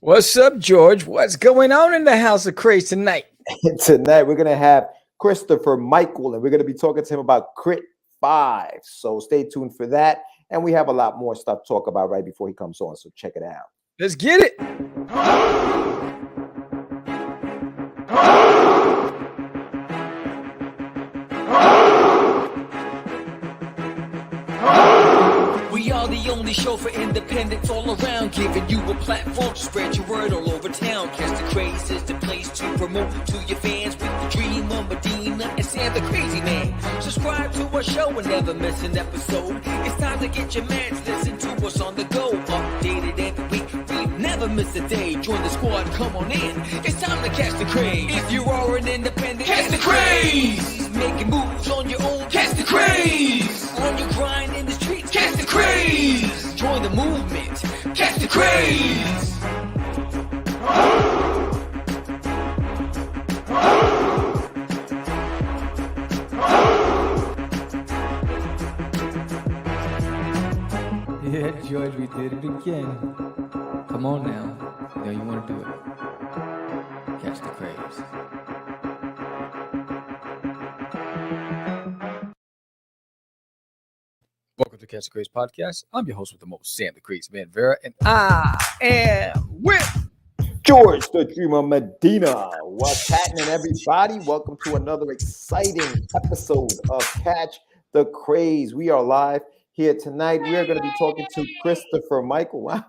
What's up, George? What's going on in the house of Craze tonight? Tonight we're gonna have Christopher Michael, and we're gonna be talking to him about Crit 5. So stay tuned for that. And we have a lot more stuff to talk about right before he comes on. So check it out. Let's get it. We are the only show for independents all around, giving you a platform to spread your word all over town. Catch the Craze is the place to promote to your fans with the dream of Medina and Sam the Crazy Man. Subscribe to our show and never miss an episode. It's time to get your mans, listen to us on the go. Updated every week, we never miss a day. Join the squad, come on in. It's time to catch the Craze. If you are an independent, catch the Craze. Making moves on your own, catch the Craze. On your grind in the streets, catch the Craze. Join the movement, catch the Craze. Yeah, George, we did it again. Come on now. You know you want to do it. Catch the Craze. Welcome to Catch the Craze podcast. I'm your host with the most, Sam the Crazy Man Vera, and I am with George, the Dreamer Medina. What's happening, everybody? Welcome to another exciting episode of Catch the Craze. We are live here tonight. We are going to be talking to Christopher Michael. Wow,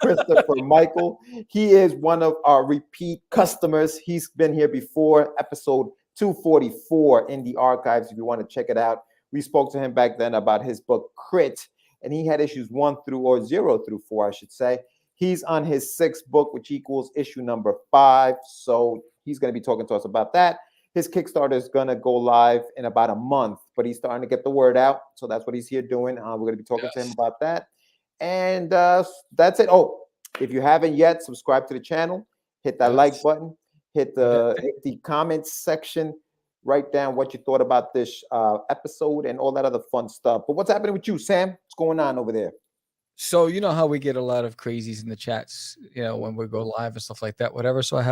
Christopher Michael. He is one of our repeat customers. He's been here before, episode 244 in the archives if you want to check it out. We spoke to him back then about his book Crit, and he had issues 0 through 4, I should say. He's on his 6th book, which equals issue number 5. So he's going to be talking to us about that. His Kickstarter is going to go live in about a month, but he's starting to get the word out. So that's what he's here doing. We're going to be talking to him about that. And that's it. Oh, if you haven't yet, subscribe to the channel, hit that like button, hit the comments section. Write down what you thought about this episode and all that other fun stuff. But what's happening with you, Sam? What's going on over there? So you know how we get a lot of crazies in the chats, you know, when we go live and stuff like that, whatever. So I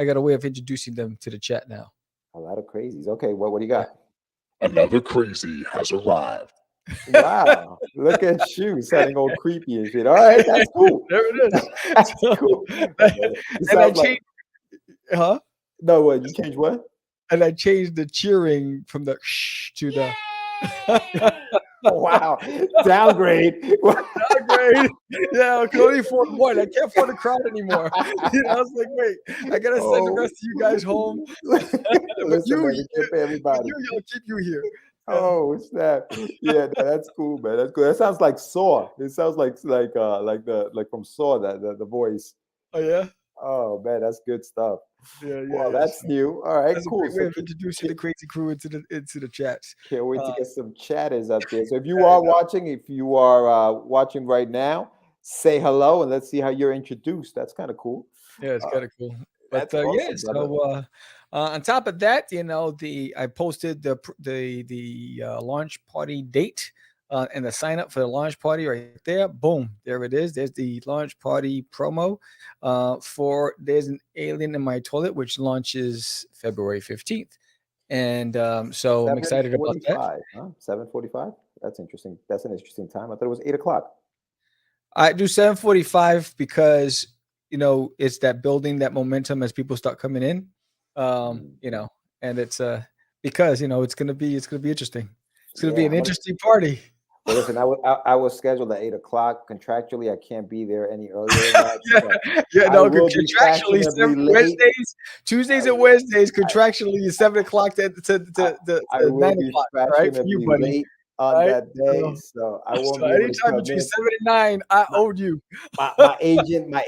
got a way of introducing them to the chat now. A lot of crazies. Okay, what do you got? Another crazy has arrived. Wow, look at you sounding all creepy and shit. All right, that's cool. There it is. That's cool. And I changed, No, what? You changed what? And I changed the cheering from the shh to the. Wow, downgrade. Downgrade. Yeah, I can only afford one. I can't afford a crowd anymore. You know, I was like, wait, I gotta send the rest of you guys home. But everybody. I'll keep you here. Oh snap! Yeah, that's cool, man. That's cool. That sounds like Saw. It sounds like from Saw the voice. Oh yeah. Oh man, that's good stuff. Yeah. Well, that's new. All right, that's cool. A great way of introducing the crazy crew into the chats. Can't wait to get some chatters up there. So if you are watching right now, say hello and let's see how you're introduced. That's kind of cool. Yeah, it's kind of cool. But awesome, yeah, so on top of that, you know, I posted the launch party date. And the sign up for the launch party right there. Boom, there it is. There's the launch party promo for There's an Alien in My Toilet, which launches February 15th. And so I'm excited about that. 7:45. That's interesting. That's an interesting time. I thought it was 8 o'clock. I do 7:45 because, you know, it's that building that momentum as people start coming in. You know, and it's because, you know, it's gonna be interesting. It's gonna be an interesting party. Well, listen, I was scheduled at 8 o'clock. Contractually, I can't be there any earlier than that. No, contractually, Wednesdays, Tuesdays and Wednesdays, contractually is 7 o'clock to 9 o'clock, right? For you, buddy. Late on that day, so I won't be able anytime to between 7 and 9, I owed you. My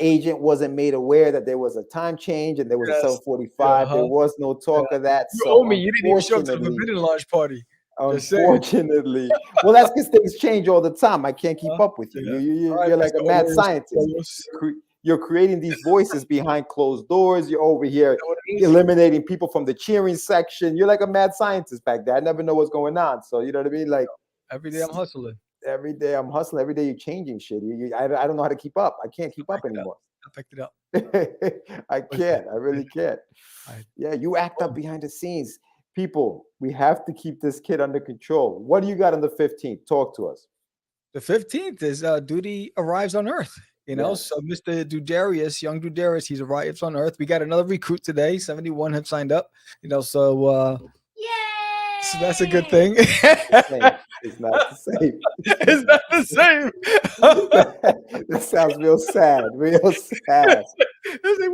agent wasn't made aware that there was a time change and there was a 7:45. There was no talk of that. You owe me. You didn't even show up to the forbidden launch party. Unfortunately, well, that's because things change all the time. I can't keep up with you. You're like a mad scientist. You're creating these voices behind closed doors. You're over here eliminating people from the cheering section. You're like a mad scientist back there. I never know what's going on. So you know what I mean? Like every day I'm hustling. Every day I'm hustling. Every day you're changing shit. I don't know how to keep up. I can't keep up anymore. I picked it up. I can't. I really can't. I- Yeah, you act up behind the scenes. People, we have to keep this kid under control. What do you got on the 15th? Talk to us. The 15th is Duty arrives on Earth. Yes. So Mr. Dudarius, young Dudarius, he's arrives on Earth. We got another recruit today. 71 have signed up. So that's a good thing. It's not the same. It's not the same. That sounds real sad. Real sad. It's like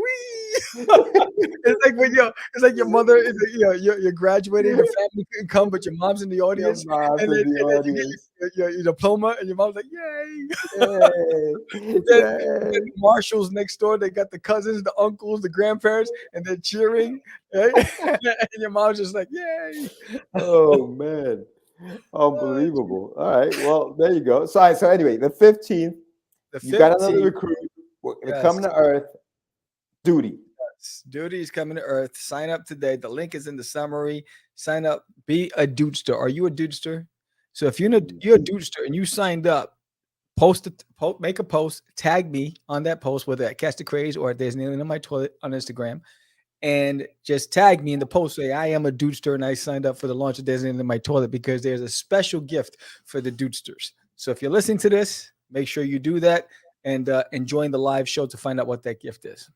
it's like when it's like your mother is like, you're graduating, your family couldn't come, but your mom's in the audience, mom's and in then, the and then you audience. get your diploma, and your mom's like, "Yay!" Yay. Then Yay. the marshals next door, they got the cousins, the uncles, the grandparents, and they're cheering, right? And your mom's just like, "Yay!" Oh man, unbelievable. All right, well there you go. So anyway, the 15th, The you got another 15th, recruit. We're yes. coming to Earth. Duty. Duty is coming to Earth. Sign up today. The link is in the summary. Sign up. Be a dudester. Are you a dudester? So if you're a dudester and you signed up, make a post, tag me on that post, whether at Catch the Craze or at There's Nailing in My Toilet on Instagram, and just tag me in the post. Say I am a dudester and I signed up for the launch of There's Nailing in My Toilet, because there's a special gift for the dudesters. So if you're listening to this, make sure you do that and join the live show to find out what that gift is.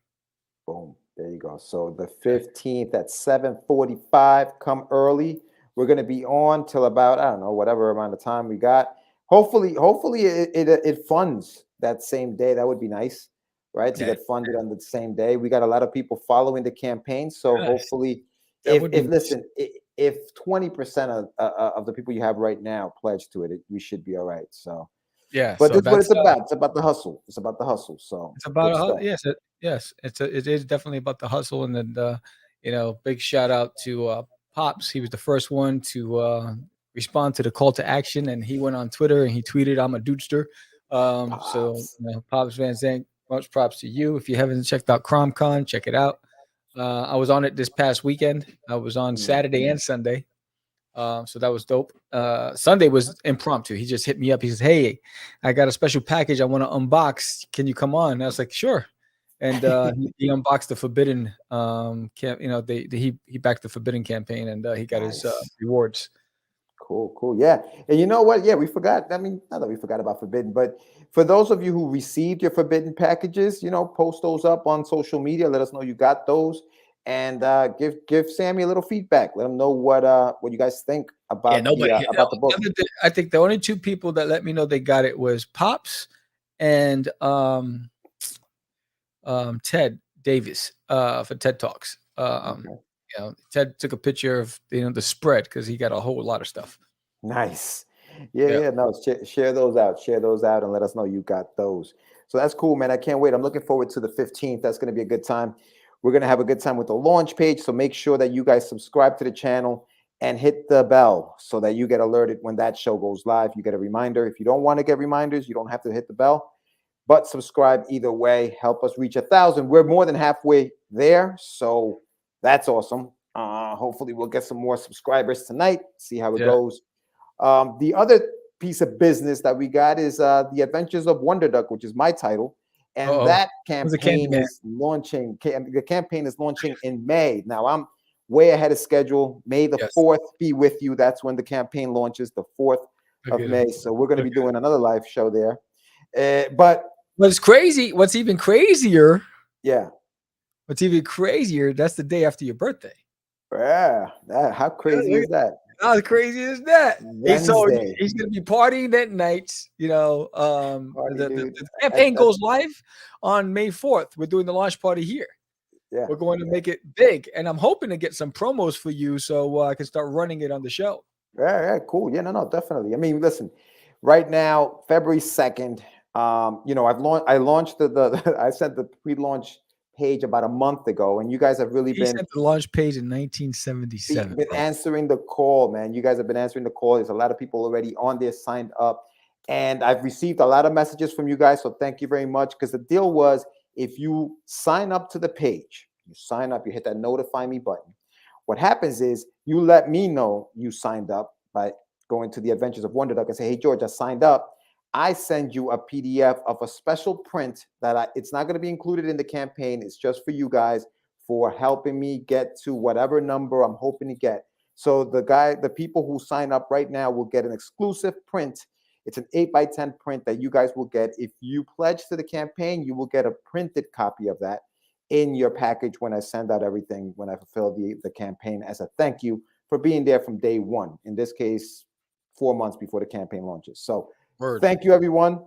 Boom. There you go. So the 15th at 7:45. Come early. We're going to be on till about, I don't know, whatever amount of time we got. Hopefully it funds that same day. That would be nice, right? To get funded on the same day. We got a lot of people following the campaign. So hopefully, if 20% of the people you have right now pledge to it, we should be all right. So yeah, but so that's what it's about. It's about the hustle. It's about the hustle. So it's about yes, it is definitely about the hustle. And then big shout out to Pops. He was the first one to respond to the call to action, and he went on Twitter and he tweeted, "I'm a dudester." So Pops Van Zandt, much props to you. If you haven't checked out CromCon, check it out. I was on it this past weekend. I was on Saturday and Sunday. So that was dope. Sunday was impromptu. He just hit me up. He says, "Hey, I got a special package I want to unbox. Can you come on?" And I was like, "Sure." And he unboxed the Forbidden he backed the Forbidden campaign, and he got his rewards. Cool. Yeah. And you know what? Yeah, we forgot. I mean, not that we forgot about Forbidden, but for those of you who received your Forbidden packages, post those up on social media. Let us know you got those. And give Sammy a little feedback. Let him know what you guys think about the book. I think the only two people that let me know they got it was Pops and Ted Davis for TED Talks. Ted took a picture of the spread because he got a whole lot of stuff. Nice. Yeah. No, share those out and let us know you got those. So that's cool, man. I can't wait. I'm looking forward to the 15th. That's going to be a good time. We're going to have a good time with the launch page. So make sure that you guys subscribe to the channel and hit the bell so that you get alerted when that show goes live. You get a reminder. If you don't want to get reminders, you don't have to hit the bell, but subscribe either way. Help us reach 1,000. We're more than halfway there. So that's awesome. Hopefully we'll get some more subscribers tonight. See how it goes. The other piece of business that we got is The Adventures of Wonderduck, which is my title. And that campaign is launching. The campaign is launching in May. Now I'm way ahead of schedule. May the 4th be with you. That's when the campaign launches, the 4th of May. So we're going to be doing another live show there. But what's crazy? What's even crazier? Yeah. What's even crazier? That's the day after your birthday. Yeah. How crazy is that? How crazy is that? So Wednesday. he's going to be partying that night. The campaign goes live on May 4th. We're doing the launch party here. Yeah, we're going to make it big, and I'm hoping to get some promos for you so I can start running it on the show. Yeah, cool. Yeah, no, definitely. I mean, listen, right now, February 2nd. I launched I sent the pre-launch page about a month ago, and you guys have really been sent the launch page in 1977. Been answering the call, man. You guys have been answering the call. There's a lot of people already on there signed up, and I've received a lot of messages from you guys. So thank you very much. Because the deal was, if you sign up to the page, you hit that notify me button. What happens is you let me know you signed up by going to the Adventures of Wonderduck and say, "Hey George, I signed up." I send you a PDF of a special print that it's not going to be included in the campaign. It's just for you guys for helping me get to whatever number I'm hoping to get. So the people who sign up right now will get an exclusive print. It's an 8x10 print that you guys will get. If you pledge to the campaign, you will get a printed copy of that in your package when I send out everything, when I fulfill the campaign as a thank you for being there from day one. In this case, 4 months before the campaign launches. So thank you, everyone.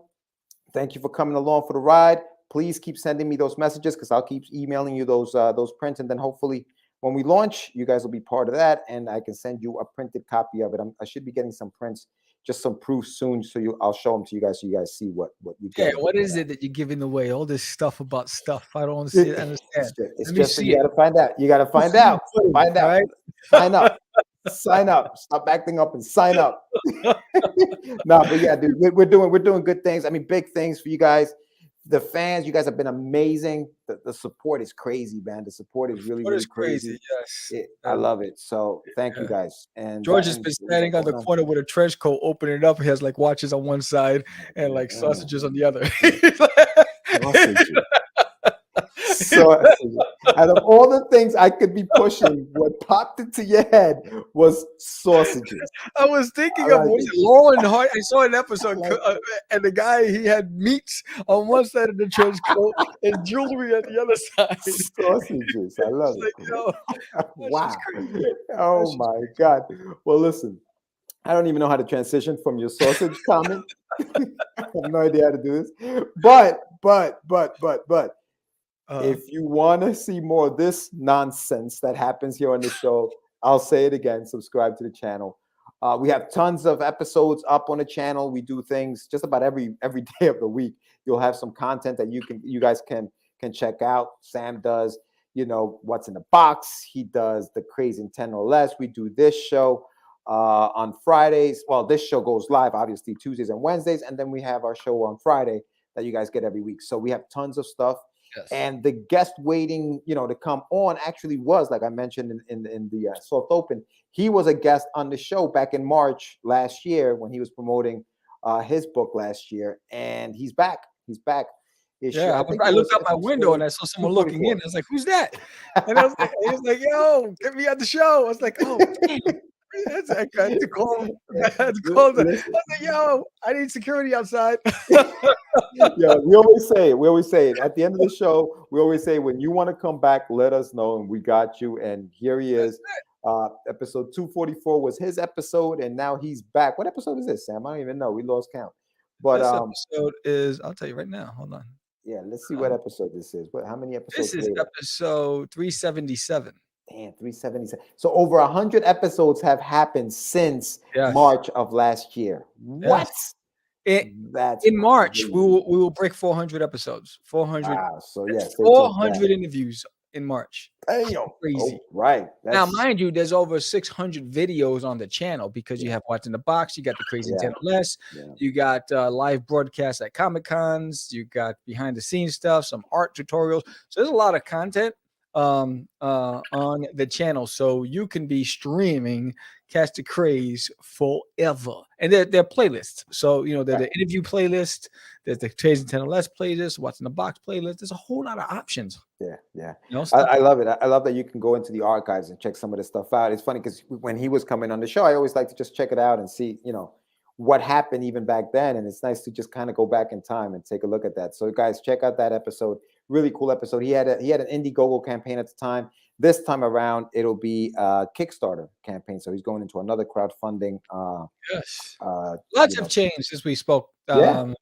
Thank you for coming along for the ride. Please keep sending me those messages because I'll keep emailing you those prints. And then hopefully when we launch, you guys will be part of that. And I can send you a printed copy of it. I should be getting some prints, just some proof soon. So I'll show them to you guys so you guys see what you get. Yeah, what is it that you're giving away? All this stuff about stuff. I don't understand. It's just you got to find out. You got to find out. Find out. Right? Sign up. Sign up. Stop acting up and sign up. No, but yeah, dude, we're doing good things. I mean, big things for you guys. The fans, you guys have been amazing. The support is crazy, man. The support is really crazy. Yes, I love it. So thank you guys. And George has been standing on the corner with a trench coat, opening it up. He has like watches on one side and like sausages on the other. So out of all the things I could be pushing, what popped into your head was sausages. I was thinking of Lauren Hart. I saw an episode, and the guy, he had meats on one side of the trench coat and jewelry on the other side. Sausages. I love it. Wow. Oh my God. Well, listen, I don't even know how to transition from your sausage comment. I have no idea how to do this. But if you want to see more of this nonsense that happens here on the show, I'll say it again, subscribe to the channel. We have tons of episodes up on the channel. We do things just about every day of the week. You'll have some content that you guys can check out. Sam does, what's in the box. He does the Craze in 10 or less. We do this show on Fridays. Well, this show goes live, obviously, Tuesdays and Wednesdays. And then we have our show on Friday that you guys get every week. So we have tons of stuff. Yes. And the guest waiting, to come on actually was, like I mentioned in the soft open, he was a guest on the show back in March last year when he was promoting his book last year, and he's back. He's back. I looked out my window and I saw someone looking in. I was like, "Who's that?" And I was like, "He was like, yo, get me on the show." I was like, "Oh." I had to call. I was like, "Yo, I need security outside." Yeah, we always say it at the end of the show. We always say, when you want to come back, let us know, and we got you. And here he is. Episode 244 was his episode, and now he's back. What episode is this, Sam? I don't even know. We lost count. But this episode is, I'll tell you right now. Hold on. Yeah, let's see what episode this is. How many episodes? This is episode 377. Damn, 377. So over 100 episodes have happened since March of last year. What? That's in March, we will break 400 episodes. 400. Wow. So yes, 400 interviews in March. Damn. Crazy. Oh, right. Now, mind you, there's over 600 videos on the channel because you have What's in the Box, you got the Crazy 10 or Less, you got live broadcasts at Comic Cons, you got behind the scenes stuff, some art tutorials. So there's a lot of content on the channel, so you can be streaming Catch the Craze forever. And they're playlists. So they're the interview playlist, there's the Crazy 10 or Less playlist, What's in the Box playlist. There's a whole lot of options. I love it. I love that you can go into the archives and check some of this stuff out. It's funny because when he was coming on the show, I always like to just check it out and see what happened even back then, and it's nice to just kind of go back in time and take a look at that. So guys, check out that episode. Really cool episode. He had an Indiegogo campaign at the time. This time around, it'll be a Kickstarter campaign. So he's going into another crowdfunding. Lots have changed since we spoke to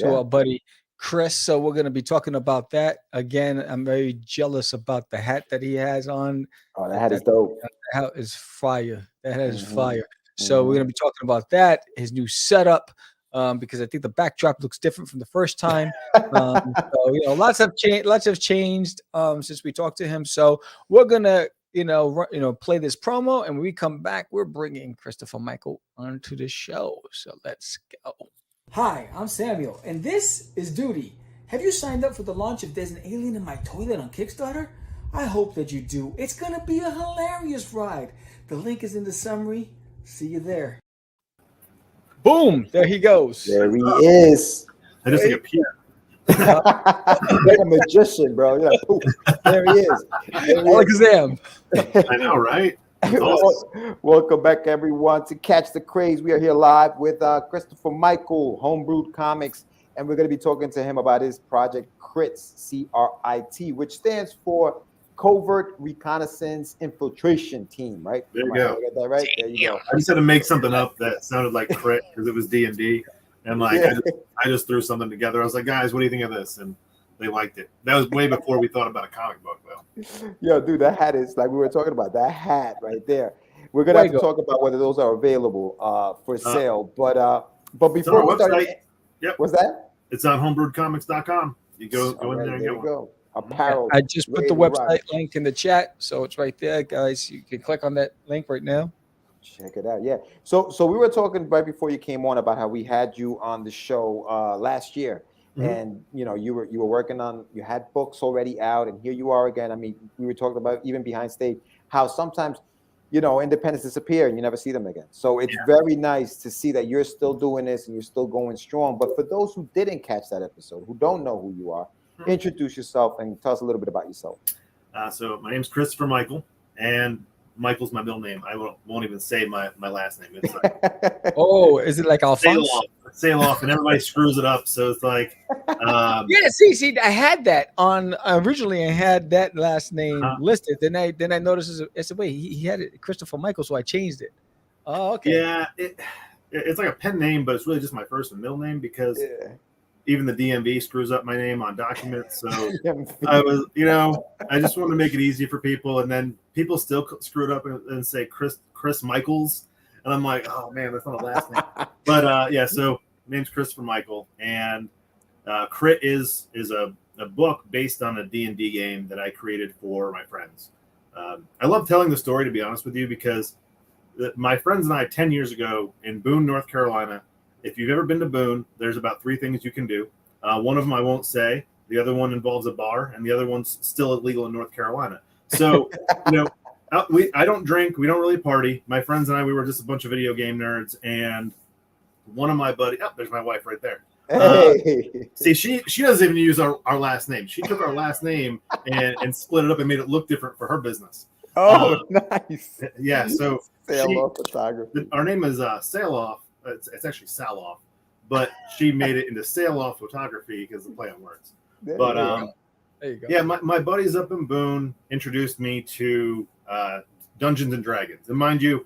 our buddy Chris. So we're going to be talking about that again. I'm very jealous about the hat that he has on. Oh, that hat is dope. That hat is fire. That hat is fire. So we're going to be talking about that, his new setup, because I think the backdrop looks different from the first time. So, lots have changed since we talked to him. So we're going to, play this promo, and when we come back, we're bringing Christopher Michael onto the show. So let's go. Hi, I'm Samuel, and this is Duty. Have you signed up for the launch of There's an Alien in My Toilet on Kickstarter? I hope that you do. It's going to be a hilarious ride. The link is in the summary. See you there. Boom! There he goes. There he is. I just think appear. Like a magician, bro. You're like, poof, there he is. There he is. Alakazam. I know, right? Awesome. Welcome back, everyone, to Catch the Craze. We are here live with Christopher Michael, Homebrewed Comics, and we're going to be talking to him about his project CRITS, C-R-I-T, which stands for Covert Reconnaissance Infiltration Team, right? There you Am I go. gonna get that right? There you go. I just had to make something up that sounded like crit because it was D&D, and like I just threw something together. I was like, guys, what do you think of this? And they liked it. That was way before we thought about a comic book, though. Yo, dude, that hat is like we were talking about. That hat right there. We're gonna have to talk about whether those are available for sale. But before we start, yep. What's that? It's on homebrewedcomics.com. You go in there and there get you one. go. Apparel. I just put the website link in the chat, so it's right there, guys. You can click on that link right now. Check it out. Yeah. So we were talking right before you came on about how we had you on the show last year, and you know you were working on, you had books already out, and here you are again. I mean, we were talking about even behind stage how sometimes, you know, independents disappear and you never see them again. So it's very nice to see that you're still doing this and you're still going strong. But for those who didn't catch that episode, who don't know who you are, introduce yourself and tell us a little bit about yourself. So my name's Christopher Michael, and Michael's my middle name. I won't even say my last name. It's like, oh, is it like Alphonse? Sail off, and everybody screws it up. So it's like, yeah. See, I had that on originally. I had that last name listed. Then I noticed. I said, wait, he had it Christopher Michael, so I changed it. Oh, okay. Yeah, it's like a pen name, but it's really just my first and middle name because. Even the DMV screws up my name on documents. So I was, you know, I just wanted to make it easy for people. And then people still screw it up and say Chris Michaels. And I'm like, oh man, that's not a last name. But yeah, so name's Christopher Michael. And Crit is a book based on a D&D game that I created for my friends. I love telling the story, to be honest with you, because my friends and I 10 years ago in Boone, North Carolina. If you've ever been to Boone, there's about 3 things you can do. One of them I won't say. The other one involves a bar, and the other one's still illegal in North Carolina. So, you know, I don't drink. We don't really party. My friends and I, we were just a bunch of video game nerds. And one of my buddies, there's my wife right there. See, she doesn't even use our last name. She took our last name and split it up and made it look different for her business. Oh, nice. Yeah, so Sail-off photography. Our name is Sail-off. It's actually Sal-off, but she made it into Sail-off photography because of the play on words. There you go. Yeah, my buddies up in Boone introduced me to Dungeons and Dragons. And mind you,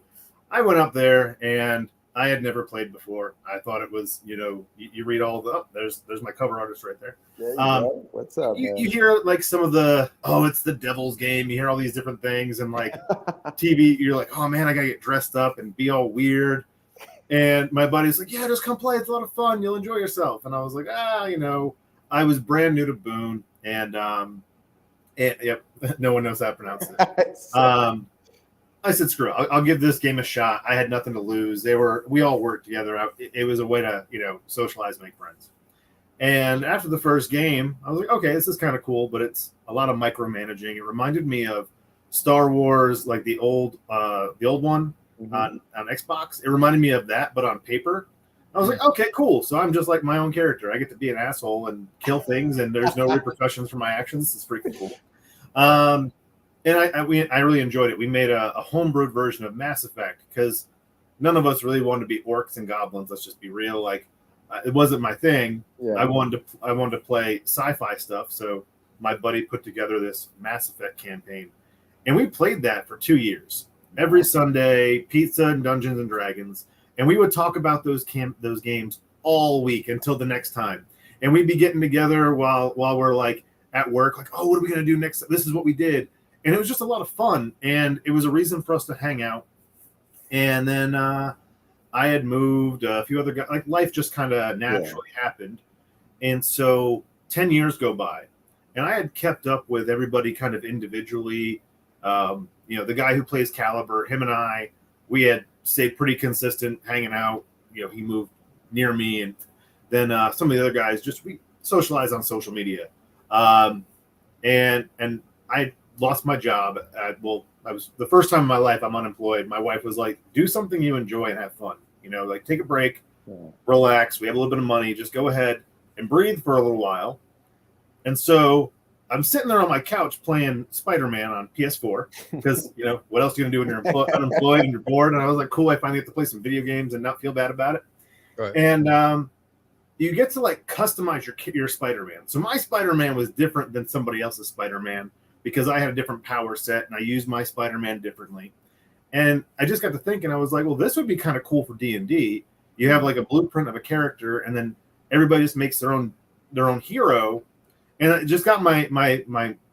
I went up there and I had never played before. I thought it was, you know, you read all the, there's my cover artist right there. There you go. What's up, man? You hear like some of the, it's the devil's game. You hear all these different things and like TV, you're like, oh man, I gotta get dressed up and be all weird. And my buddy's like, yeah, just come play. It's a lot of fun. You'll enjoy yourself. And I was like, you know, I was brand new to Boone. And yep, no one knows how to pronounce it. I said, screw it. I'll give this game a shot. I had nothing to lose. We all worked together. It was a way to, you know, socialize, make friends. And after the first game, I was like, okay, this is kind of cool, but it's a lot of micromanaging. It reminded me of Star Wars, like the old one. On Xbox. It reminded me of that, but on paper. I was like, okay, cool. So I'm just like my own character. I get to be an asshole and kill things, and there's no repercussions for my actions. It's freaking cool. And I really enjoyed it. We made a homebrewed version of Mass Effect because none of us really wanted to be orcs and goblins. Let's just be real. Like, it wasn't my thing. Yeah. I wanted to play sci-fi stuff. So my buddy put together this Mass Effect campaign, and we played that for 2 years. Every Sunday, pizza and Dungeons and Dragons, and we would talk about those games all week until the next time. And we'd be getting together while we're like at work, like, oh, what are we gonna do next? This is what we did, and it was just a lot of fun, and it was a reason for us to hang out. And then I had moved, a few other guys, like life just kind of naturally happened, and so 10 years go by, and I had kept up with everybody kind of individually. You know, the guy who plays Caliber, him and I, we had stayed pretty consistent hanging out. You know, he moved near me, and then some of the other guys we socialize on social media. And I lost my job. I was the first time in my life I'm unemployed. My wife was like, "Do something you enjoy and have fun. You know, like take a break. relax. We have a little bit of money. Just go ahead and breathe for a little while. And so I'm sitting there on my couch playing Spider-Man on PS4 because, what else are you going to do when you're unemployed and you're bored? And I was like, cool, I finally get to play some video games and not feel bad about it. Right. And you get to customize your Spider-Man. So my Spider-Man was different than somebody else's Spider-Man because I had a different power set and I used my Spider-Man differently. And I just got to thinking, I was like, well, this would be kind of cool for D&D. You have a blueprint of a character and then everybody just makes their own hero. And it just got my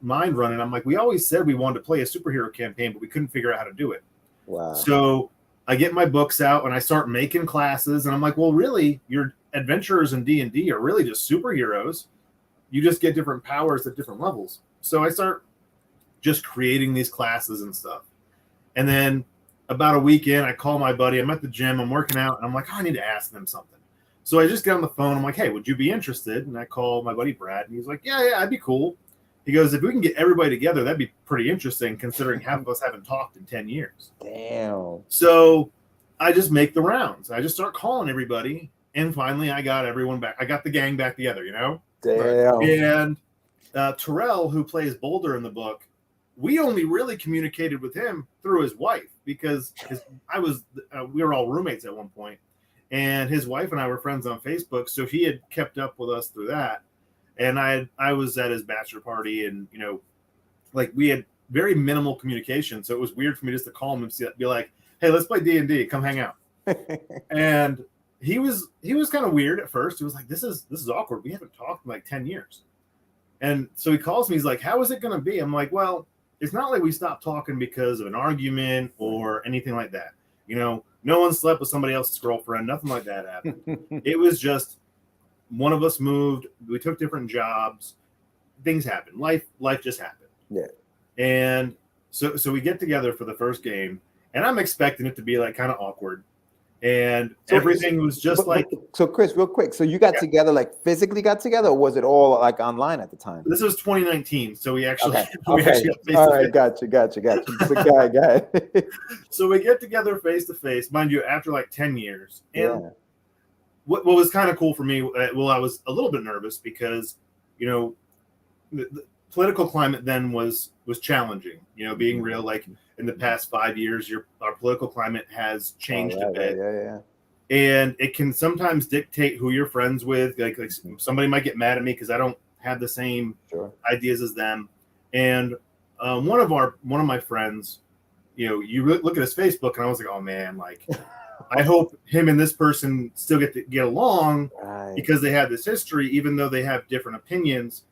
mind running. I'm like, we always said we wanted to play a superhero campaign, but we couldn't figure out how to do it. Wow. So I get my books out and I start making classes. And I'm like, well, really, your adventurers in D&D are really just superheroes. You just get different powers at different levels. So I start just creating these classes and stuff. And then about a week in, I call my buddy. I'm at the gym. I'm working out. And I'm like, I need to ask them something. So I just get on the phone. I'm like, hey, would you be interested? And I call my buddy Brad, and he's like, yeah, I'd be cool. He goes, if we can get everybody together, that'd be pretty interesting considering half of us haven't talked in 10 years. Damn. So I just make the rounds. I just start calling everybody. And finally, I got everyone back. I got the gang back together, Damn. And Terrell, who plays Boulder in the book, we only really communicated with him through his wife because we were all roommates at one point. And his wife and I were friends on Facebook, so he had kept up with us through that. And I was at his bachelor party, and we had very minimal communication. So it was weird for me just to call him and be like, "Hey, let's play D&D. Come hang out." And he was kind of weird at first. He was like, "This is awkward. We haven't talked in like 10 years." And so he calls me. He's like, "How is it going to be?" I'm like, "Well, it's not like we stopped talking because of an argument or anything like that. No one slept with somebody else's girlfriend. Nothing like that happened. It was just one of us moved. We took different jobs. Things happened. Life just happened." Yeah. And so we get together for the first game, and I'm expecting it to be kind of awkward. And so everything was just So Chris, real quick. So you got together, physically got together, or was it all online at the time? This was 2019. So we actually, okay. Actually all right, gotcha. So go ahead. So we get together face to face, mind you, after 10 years. And what was kind of cool for me, I was a little bit nervous because, the political climate then was challenging, being real, in the past 5 years, our political climate has changed a bit. Yeah. And it can sometimes dictate who you're friends with. Like somebody might get mad at me because I don't have the same ideas as them. And one of my friends, you look at his Facebook, and I was like, oh man, I hope him and this person still get along because they have this history, even though they have different opinions.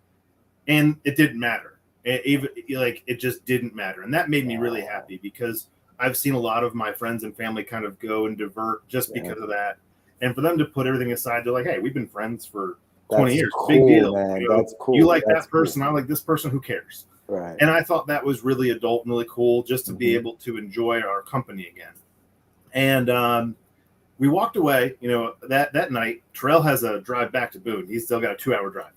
And it didn't matter. It just didn't matter. And that made me really happy because I've seen a lot of my friends and family kind of go and divert just because of that. And for them to put everything aside, they're like, hey, we've been friends for 20 years. Cool, big deal. Man. That's cool. You like That's that person. cool. I like this person. Who cares? Right. And I thought that was really adult and really cool just to be able to enjoy our company again. And we walked away, that night. Terrell has a drive back to Boone. He's still got a 2-hour drive.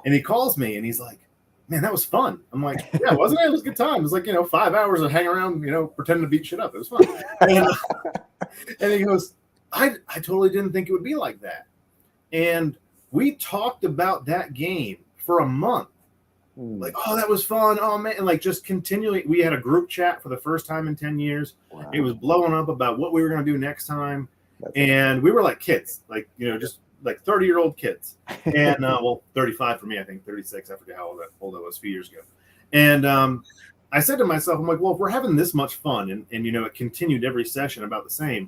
And he calls me and he's like, man, that was fun. I'm like, yeah, wasn't it? It was a good time. It was 5 hours of hanging around, pretending to beat shit up. It was fun. And he goes, I totally didn't think it would be like that. And we talked about that game for a month. Oh, that was fun. Oh, man. And just continually, we had a group chat for the first time in 10 years. Wow. It was blowing up about what we were going to do next time. And we were like kids, just 30-year-old kids. And 35 for me, I think 36. I forget how old I was a few years ago. And I said to myself, I'm like, well, if we're having this much fun and it continued every session about the same,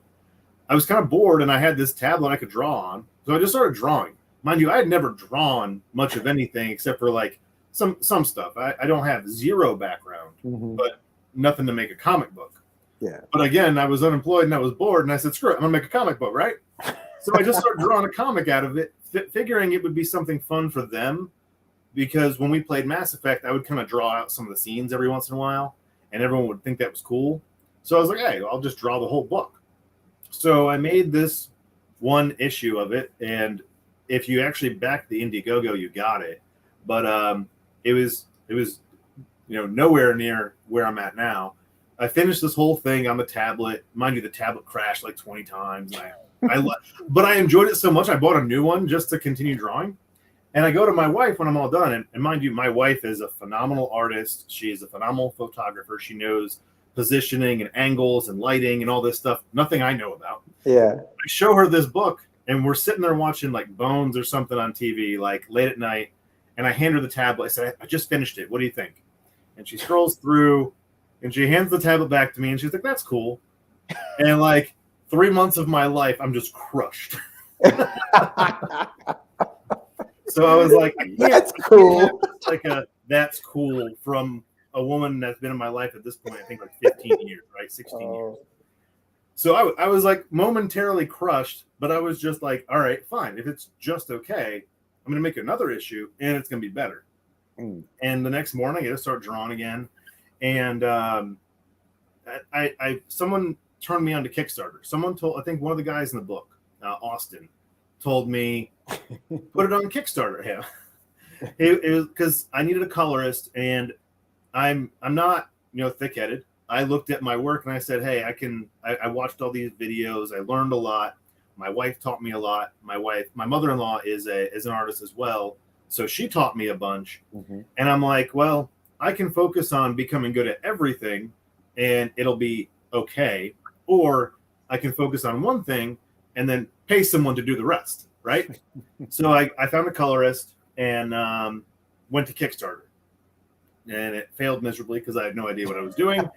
I was kind of bored and I had this tablet I could draw on. So I just started drawing. Mind you, I had never drawn much of anything except for some stuff. I don't have zero background, but nothing to make a comic book. Yeah. But again, I was unemployed and I was bored and I said, screw it, I'm going to make a comic book, right? So I just started drawing a comic out of it, figuring it would be something fun for them, because when we played Mass Effect, I would kind of draw out some of the scenes every once in a while, and everyone would think that was cool. So I was like, hey, I'll just draw the whole book. So I made this one issue of it, and if you actually backed the Indiegogo, you got it. But it was nowhere near where I'm at now. I finished this whole thing on the tablet. Mind you, the tablet crashed like 20 times. And but I enjoyed it so much, I bought a new one just to continue drawing. And I go to my wife when I'm all done. And mind you, my wife is a phenomenal artist. She is a phenomenal photographer. She knows positioning and angles and lighting and all this stuff. Nothing I know about. Yeah. I show her this book, and we're sitting there watching like Bones or something on TV, like late at night. And I hand her the tablet. I said, I just finished it. What do you think? And she scrolls through, and she hands the tablet back to me, and she's like, that's cool. And like 3 months of my life, I'm just crushed. So I was like, that's cool. Like that's cool from a woman that's been in my life at this point, I think like 15 years, right? 16 years. So I was like momentarily crushed, but I was just like, all right, fine. If it's just okay, I'm going to make another issue and it's going to be better. And the next morning I got to start drawing again. And someone turned me on to Kickstarter. Someone told, I think one of the guys in the book, Austin, told me, put it on Kickstarter. Yeah. It was because I needed a colorist, and I'm not, thick-headed. I looked at my work and I said, hey, I watched all these videos. I learned a lot. My wife taught me a lot. My mother-in-law is an artist as well. So she taught me a bunch. And I'm like, well, I can focus on becoming good at everything and it'll be okay. Or I can focus on one thing and then pay someone to do the rest. Right. So I found a colorist and went to Kickstarter. And it failed miserably because I had no idea what I was doing.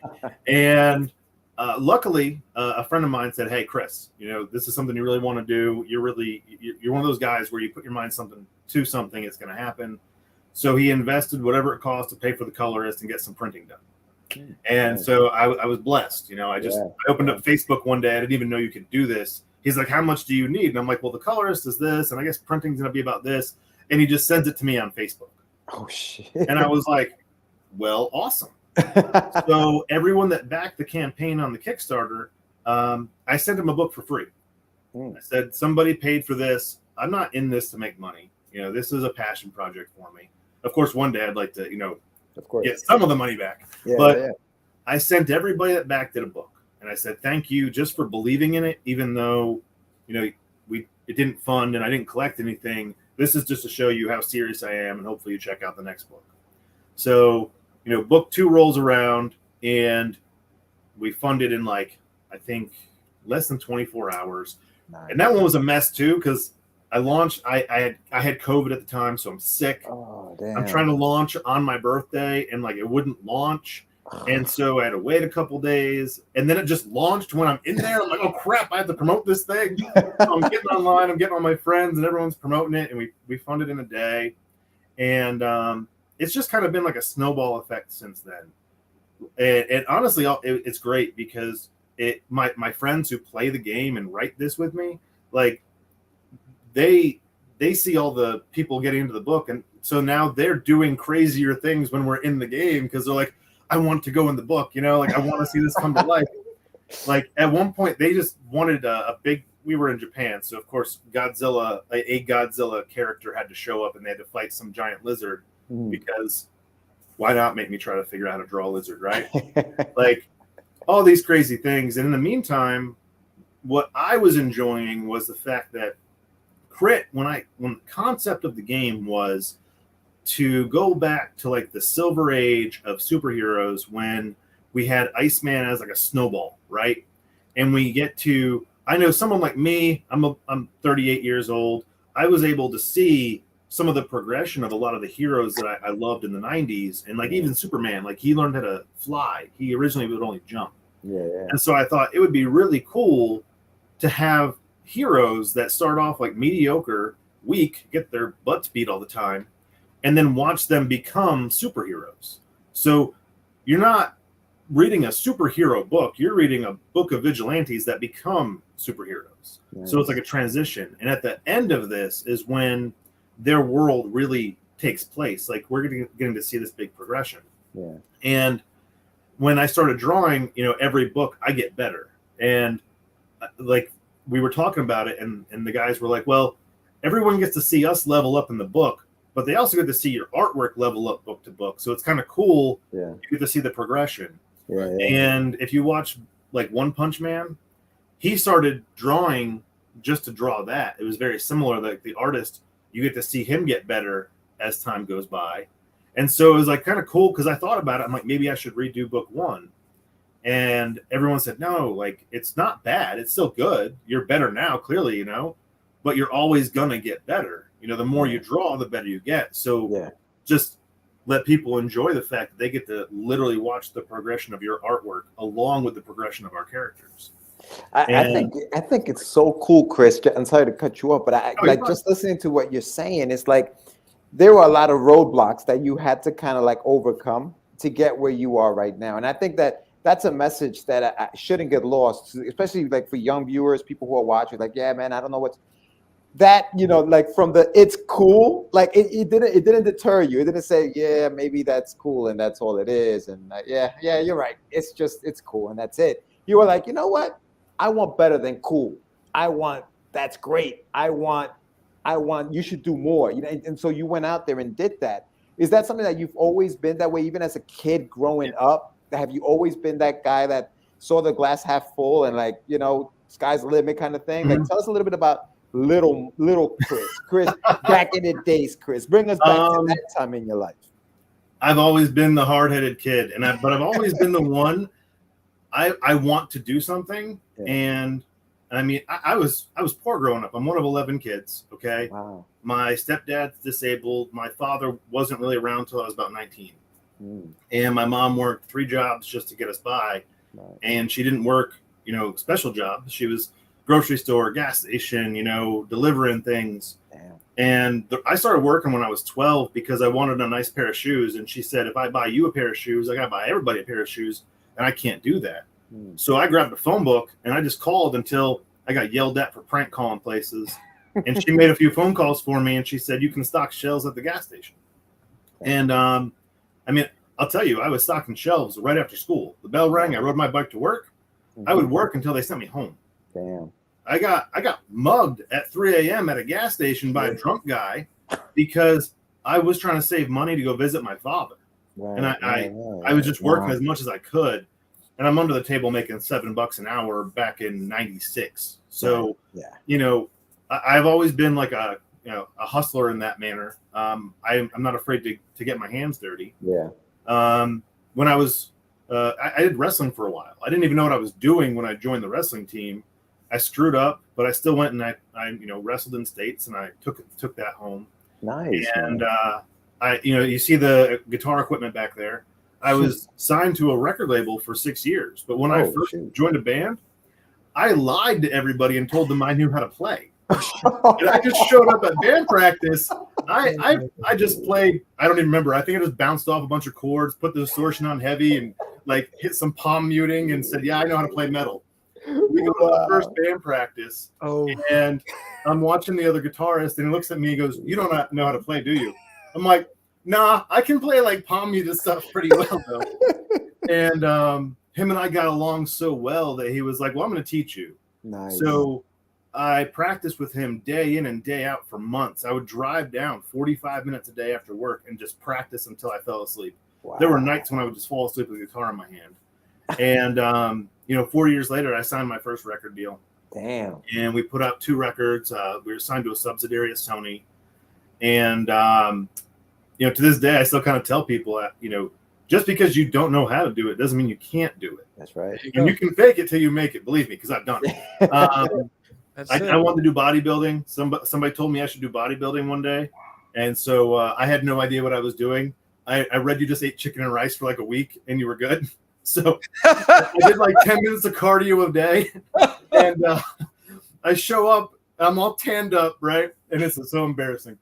And luckily, a friend of mine said, hey, Chris, this is something you really want to do. You're one of those guys where you put your mind to something, it's going to happen. So he invested whatever it cost to pay for the colorist and get some printing done. And so I was blessed. I opened up Facebook one day. I didn't even know you could do this. He's like, how much do you need? And I'm like, well, the colorist is this. And I guess printing's going to be about this. And he just sends it to me on Facebook. Oh, shit. And I was like, well, awesome. So everyone that backed the campaign on the Kickstarter, I sent them a book for free. I said, somebody paid for this. I'm not in this to make money. This is a passion project for me. Of course, one day I'd like to, of course, get some of the money back. I sent everybody that backed it a book. And I said, thank you just for believing in it, even though, it didn't fund and I didn't collect anything. This is just to show you how serious I am, and hopefully you check out the next book. So, book 2 rolls around, and we funded in I think less than 24 hours. Nice. And that one was a mess too, because I launched. I had COVID at the time, so I'm sick. Oh, damn. I'm trying to launch on my birthday, and it wouldn't launch. And so I had to wait a couple days, and then it just launched when I'm in there. I'm like, oh crap, I have to promote this thing. So I'm getting online, I'm getting all my friends, and everyone's promoting it, and we funded in a day. And it's just kind of been like a snowball effect since then. And honestly, it's great because my friends who play the game and write this with me, they see all the people getting into the book, and so now they're doing crazier things when we're in the game because they're like, I want to go in the book, I want to see this come to life. At one point, they just wanted a big. We were in Japan, so of course, a Godzilla character had to show up, and they had to fight some giant lizard because why not make me try to figure out how to draw a lizard, right? All these crazy things. And in the meantime, what I was enjoying was the fact that Crit, when the concept of the game was to go back to the silver age of superheroes when we had Iceman as a snowball, right? And we get to, I know someone like me, I'm 38 years old. I was able to see some of the progression of a lot of the heroes that I loved in the 90s. And even Superman, he learned how to fly. He originally would only jump. Yeah. And so I thought it would be really cool to have heroes that start off mediocre, weak, get their butts beat all the time, and then watch them become superheroes. So you're not reading a superhero book. You're reading a book of vigilantes that become superheroes. Nice. So it's a transition. And at the end of this is when their world really takes place. We're getting to see this big progression. Yeah. And when I started drawing, every book I get better. And we were talking about it, and the guys were like, well, everyone gets to see us level up in the book, but they also get to see your artwork level up book to book. So it's kind of cool. Yeah. You get to see the progression. Yeah. And if you watch like One Punch Man, he started drawing just to draw that. It was very similar. Like the artist, you get to see him get better as time goes by. And so it was like kind of cool because I thought about it. I'm like, maybe I should redo book 1. And everyone said, no, like it's not bad. It's still good. You're better now, clearly, you know, but you're always going to get better. You know, the more you draw, the better you get. So just let people enjoy the fact that they get to literally watch the progression of your artwork along with the progression of our characters. I think it's so cool, Chris. I'm sorry to cut you off, but just listening to what you're saying, it's like there were a lot of roadblocks that you had to kind of like overcome to get where you are right now. And I think that that's a message that I shouldn't get lost, especially like for young viewers, people who are watching, like, yeah, man, I don't know what's that, you know, like from the it's cool, like it didn't deter you. It didn't say, yeah, maybe that's cool and that's all it is. And yeah, you're right. It's just, it's cool and that's it. You were like, you know what? I want better than cool. I want, that's great. I want, you should do more. You know, and so you went out there and did that. Is that something that you've always been that way, even as a kid growing up? Have you always been that guy that saw the glass half full and like, you know, sky's the limit kind of thing? Like, tell us a little bit about little Chris, back in the days, Chris. Bring us back to that time in your life. I've always been the hard-headed kid, but I've always been the one. I want to do something, and I mean, I was poor growing up. I'm one of 11 kids. Okay, wow. My stepdad's disabled. My father wasn't really around until I was about 19, and my mom worked 3 jobs just to get us by, and she didn't work, you know, special jobs. She was grocery store, gas station, you know, delivering things. Damn. And I started working when I was 12 because I wanted a nice pair of shoes. And she said, if I buy you a pair of shoes, I got to buy everybody a pair of shoes. And I can't do that. So I grabbed a phone book and I just called until I got yelled at for prank calling places. And she made a few phone calls for me. And she said, you can stock shelves at the gas station. And I mean, I'll tell you, I was stocking shelves right after school. The bell rang. I rode my bike to work. I would work until they sent me home. Damn. I got mugged at 3 a.m. at a gas station by a drunk guy because I was trying to save money to go visit my father. And I was just working as much as I could. And I'm under the table making $7 an hour back in '96. So, you know, I've always been like a hustler in that manner. I'm not afraid to get my hands dirty. Yeah. When I was, I did wrestling for a while. I didn't even know what I was doing when I joined the wrestling team. I screwed up, but I still went and I wrestled in states and I took that home. Nice. And you see the guitar equipment back there. I was signed to a record label for 6 years, but when I first joined a band, I lied to everybody and told them I knew how to play. And I just showed up at band practice. I just played. I don't even remember. I think I just bounced off a bunch of chords, put the distortion on heavy, and like hit some palm muting, and said, "Yeah, I know how to play metal." We go to the first band practice, and I'm watching the other guitarist, and he looks at me and goes, "You don't know how to play, do you?" I'm like, "Nah, I can play like palm muted stuff pretty well, though." And him and I got along so well that he was like, "Well, I'm going to teach you." Nice. So I practiced with him day in and day out for months. I would drive down 45 minutes a day after work and just practice until I fell asleep. Wow. There were nights when I would just fall asleep with a guitar in my hand. And 4 years later, I signed my first record deal. Damn. And we put out 2 records. We were signed to a subsidiary of Sony. And, to this day, I still kind of tell people that, just because you don't know how to do it doesn't mean you can't do it. That's right. And you can fake it till you make it. Believe me, because I've done it. I wanted to do bodybuilding. Somebody told me I should do bodybuilding one day. And so I had no idea what I was doing. I read you just ate chicken and rice for like a week and you were good. So I did like 10 minutes of cardio a day. And I show up, I'm all tanned up, right? And it's so embarrassing.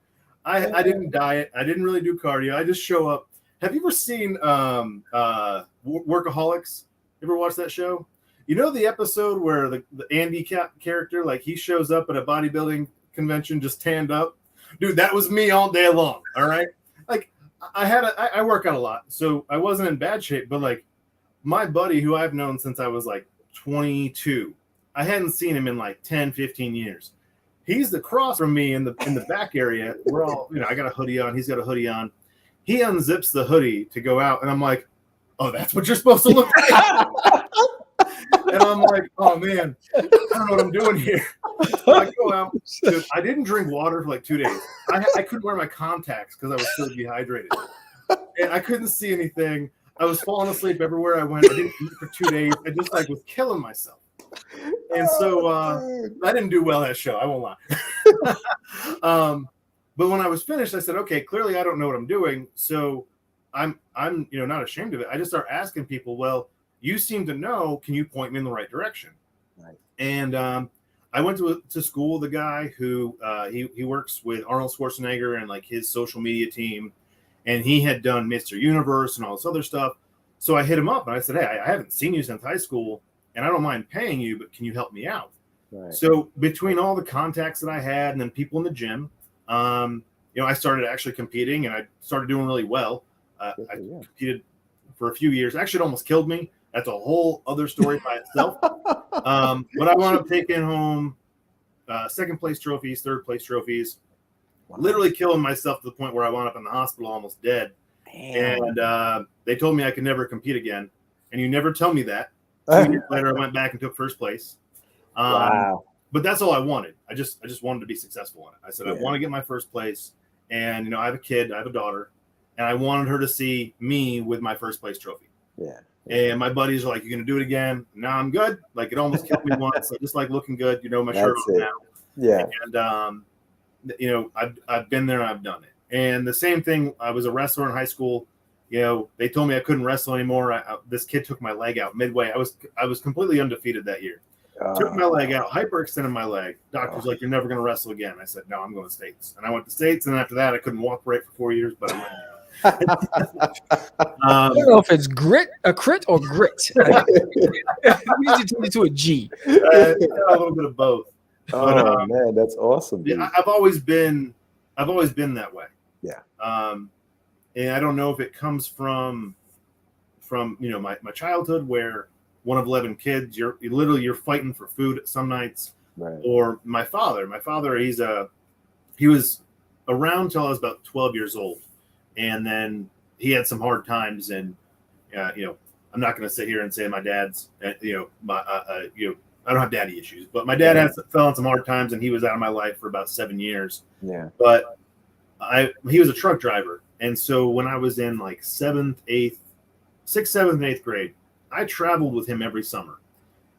I didn't diet. I didn't really do cardio. I just show up. Have you ever seen Workaholics? You ever watch that show? You know the episode where the Andy character, like he shows up at a bodybuilding convention just tanned up? Dude, that was me all day long, all right? Like I work out a lot, so I wasn't in bad shape, but like my buddy who I've known since I was like 22, I hadn't seen him in like 10, 15 years. He's across from me in the back area. We're all, I got a hoodie on, he's got a hoodie on. He unzips the hoodie to go out, and I'm like, oh, that's what you're supposed to look like. And I'm like, oh man, I don't know what I'm doing here. So I go out. I didn't drink water for like 2 days. I couldn't wear my contacts because I was so dehydrated, and I couldn't see anything. I was falling asleep everywhere I went. I didn't eat for 2 days. I just like was killing myself. And so I didn't do well that show. I won't lie. But when I was finished, I said, okay, clearly I don't know what I'm doing. So I'm not ashamed of it. I just start asking people, well, you seem to know. Can you point me in the right direction? Right. And I went to school with a guy who he works with Arnold Schwarzenegger and like his social media team. And he had done Mr. Universe and all this other stuff. So I hit him up and I said, hey, I haven't seen you since high school and I don't mind paying you, but can you help me out? Right. So between all the contacts that I had and then people in the gym, I started actually competing and I started doing really well. I competed for a few years. Actually, it almost killed me. That's a whole other story by itself. But I wound up taking home second place trophies, third place trophies. Wow. Literally killing myself to the point where I wound up in the hospital almost dead. Damn. And they told me I could never compete again. And you never tell me that. 2 years later, I went back and took first place. Wow. But that's all I wanted. I just wanted to be successful in it. I said, I want to get my first place. And, I have a kid, I have a daughter, and I wanted her to see me with my first place trophy. Yeah. And my buddies are like, you're going to do it again? No, I'm good. Like, it almost killed me once. I just like looking good, my shirt on now. Yeah. And, I've been there and I've done it. And the same thing, I was a wrestler in high school. They told me I couldn't wrestle anymore. This kid took my leg out midway. I was completely undefeated that year. Took my leg out, hyperextended my leg. Doctor's like, you're never going to wrestle again. I said, no, I'm going to States. And I went to States. And after that, I couldn't walk right for 4 years, but I went. I don't know if it's a crit or grit. You need to turn it to a G. A little bit of both. But, man, that's awesome. Dude. Yeah, I've always been that way. Yeah. And I don't know if it comes from my childhood where one of 11 kids, you're fighting for food some nights, right. Or my father, he was around till I was about 12 years old. And then he had some hard times and, I'm not going to sit here and say my dad's, I don't have daddy issues, but my dad fell on some hard times and he was out of my life for about 7 years. Yeah. But he was a truck driver. And so when I was in like 6th, 7th, and 8th grade, I traveled with him every summer.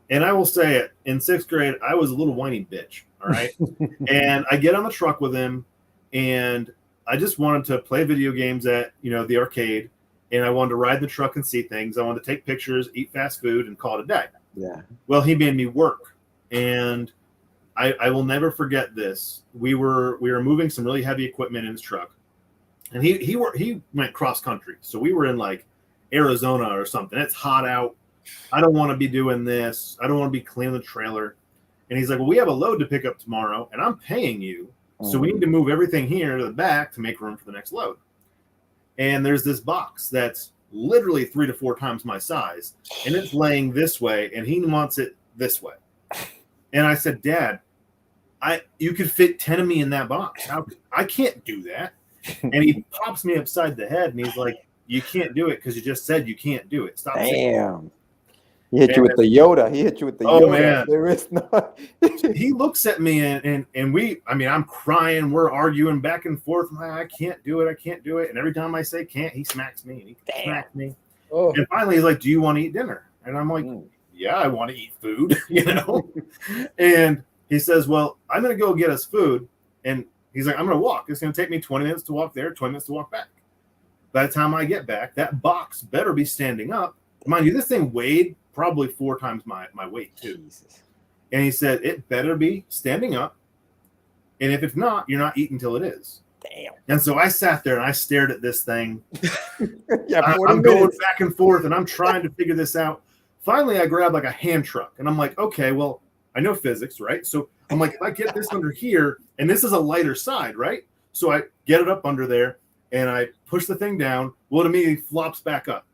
And I will say it, in 6th grade, I was a little whiny bitch. All right. And I get on the truck with him and I just wanted to play video games at, the arcade. And I wanted to ride the truck and see things. I wanted to take pictures, eat fast food, and call it a day. Yeah. Well, he made me work. And I will never forget this. We were moving some really heavy equipment in his truck. And he went cross country. So we were in like Arizona or something. It's hot out. I don't want to be doing this. I don't want to be cleaning the trailer. And he's like, well, we have a load to pick up tomorrow and I'm paying you. So we need to move everything here to the back to make room for the next load. And there's this box that's literally 3 to 4 times my size and it's laying this way and he wants it this way. And I said, Dad, you could fit 10 of me in that box. I can't do that. And he pops me upside the head and he's like, you can't do it because you just said you can't do it. Stop. Damn. He hit you with the Yoda. Oh, man. There is no. He looks at me and I'm crying. We're arguing back and forth. I can't do it. And every time I say can't, he smacks me and he smacks me. Oh. And finally he's like, do you want to eat dinner? And I'm like, yeah, I want to eat food, And he says, well, I'm going to go get us food. And he's like, I'm going to walk. It's going to take me 20 minutes to walk there, 20 minutes to walk back. By the time I get back, that box better be standing up. Mind you, this thing weighed probably 4 times my weight too. Jesus. And he said, it better be standing up. And if it's not, you're not eating till it is. Damn. And so I sat there and I stared at this thing. I'm going back and forth and I'm trying to figure this out. Finally, I grabbed like a hand truck and I'm like, okay, well, I know physics, right? So I'm like, if I get this under here, and this is a lighter side, right? So I get it up under there and I push the thing down. Well, it immediately flops back up.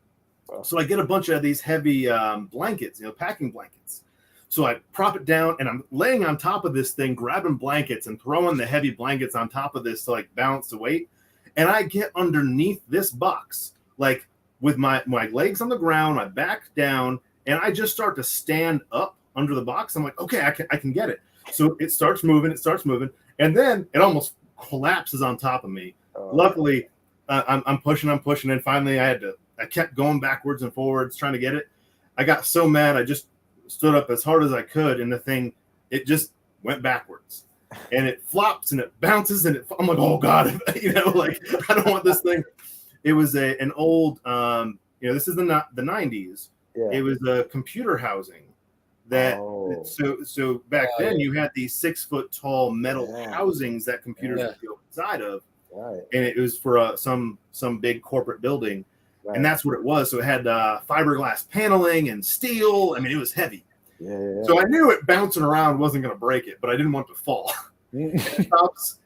So I get a bunch of these heavy blankets, packing blankets. So I prop it down and I'm laying on top of this thing, grabbing blankets and throwing the heavy blankets on top of this to like balance the weight. And I get underneath this box, like with my legs on the ground, my back down, and I just start to stand up under the box. I'm like, okay, I can get it. So it starts moving, and then it almost collapses on top of me. Luckily, I'm pushing, and finally I kept going backwards and forwards trying to get it. I got so mad, I just stood up as hard as I could, and the thing, it just went backwards. And it flops and it bounces, and I'm like, oh God, like I don't want this thing. It was an old, this is the 90s. Yeah. It was a computer housing that. So back then you had these 6 foot tall metal housings that computers would go inside of, and it was for some big corporate building, and that's what it was. So it had fiberglass paneling and steel. I mean, it was heavy. Yeah. So I knew it bouncing around wasn't going to break it, but I didn't want it to fall. It stops.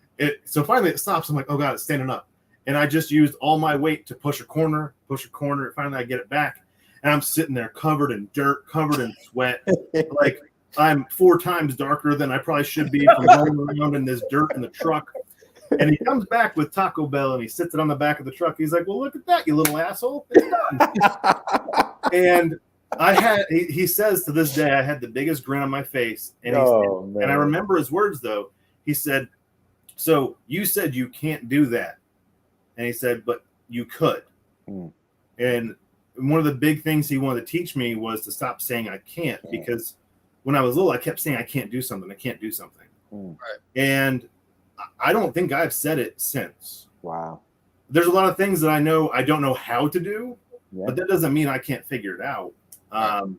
So finally it stops. I'm like, oh God, it's standing up. And I just used all my weight to push a corner. Finally I get it back. And I'm sitting there covered in dirt, covered in sweat. Like I'm 4 times darker than I probably should be from going around in this dirt in the truck. And he comes back with Taco Bell and he sits it on the back of the truck. He's like, well, look at that, you little asshole. It's done. And he says to this day, I had the biggest grin on my face. And and I remember his words though. He said, so you said you can't do that. And he said, but you could. And one of the big things he wanted to teach me was to stop saying I can't, because when I was little, I kept saying I can't do something. Right. And I don't think I've said it since. Wow. There's a lot of things that I know I don't know how to do, but that doesn't mean I can't figure it out. I've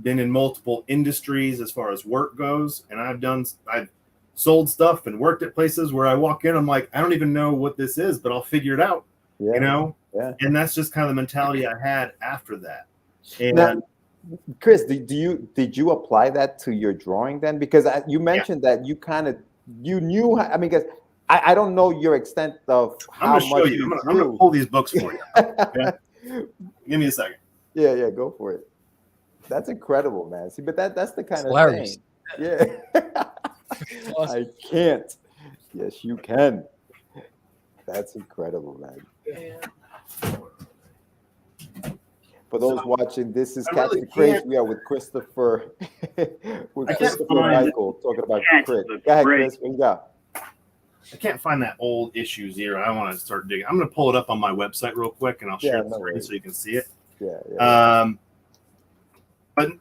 been in multiple industries as far as work goes, and I've sold stuff and worked at places where I walk in, I'm like, I don't even know what this is, but I'll figure it out. And that's just kind of the mentality I had after that. And now, Chris, did you apply that to your drawing then? Because you mentioned that you knew. I mean, because I don't know your extent of how much. I'm going to show you. I'm going to pull these books for you. Okay? Give me a second. Yeah, go for it. That's incredible, man. See, but that's the kind of thing. Yeah. Awesome. I can't. Yes, you can. That's incredible, man. Yeah. For those watching, this is Catch the Craze. We are with Christopher, Michael, talking about Craze. Go ahead, Chris. What you got? I can't find that old issue 0. I want to start digging. I'm going to pull it up on my website real quick, and I'll share the screen so you can see it. Yeah. But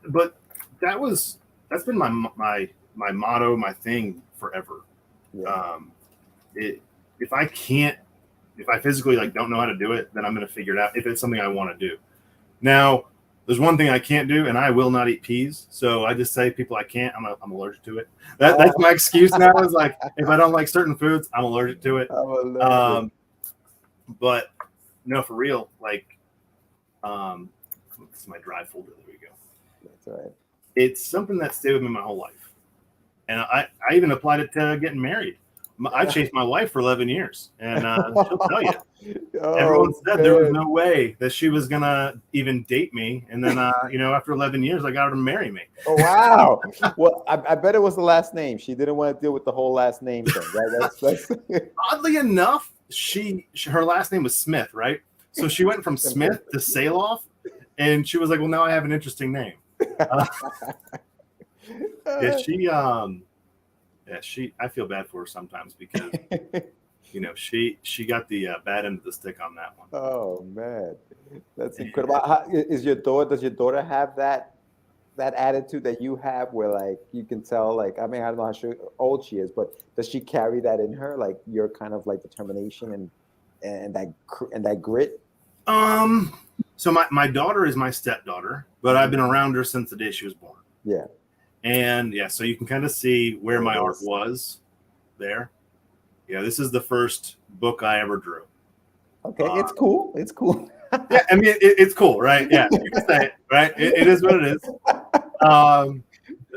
that's been my motto, my thing forever. Yeah. If I physically don't know how to do it, then I'm going to figure it out if it's something I want to do. Now, there's one thing I can't do, and I will not eat peas. So I just say people I can't. I'm allergic to it. That's my excuse now. Is like if I don't like certain foods, I'm allergic to it. But no, for real. This is my dry folder. There we go. That's all right. It's something that stayed with me my whole life, and I even applied it to getting married. I chased my wife for 11 years, and she'll tell you. Everyone said there was no way that she was going to even date me. And then, after 11 years, I got her to marry me. Oh, wow. Well, I bet it was the last name. She didn't want to deal with the whole last name thing, right? That's... Oddly enough, her last name was Smith, right? So she went from Smith to Saloff, and she was like, well, now I have an interesting name. I feel bad for her sometimes because, she got the bad end of the stick on that one. Oh man, that's incredible. Does your daughter have that attitude that you have, where you can tell, I don't know how old she is, but does she carry that in her, your kind of determination and that grit? So my daughter is my stepdaughter, but I've been around her since the day she was born. Yeah. And so you can kind of see where my art was there. Yeah, this is the first book I ever drew. Okay, it's cool. It's cool. Yeah, I mean, it's cool, right? Yeah, you can say it, right? It is what it is.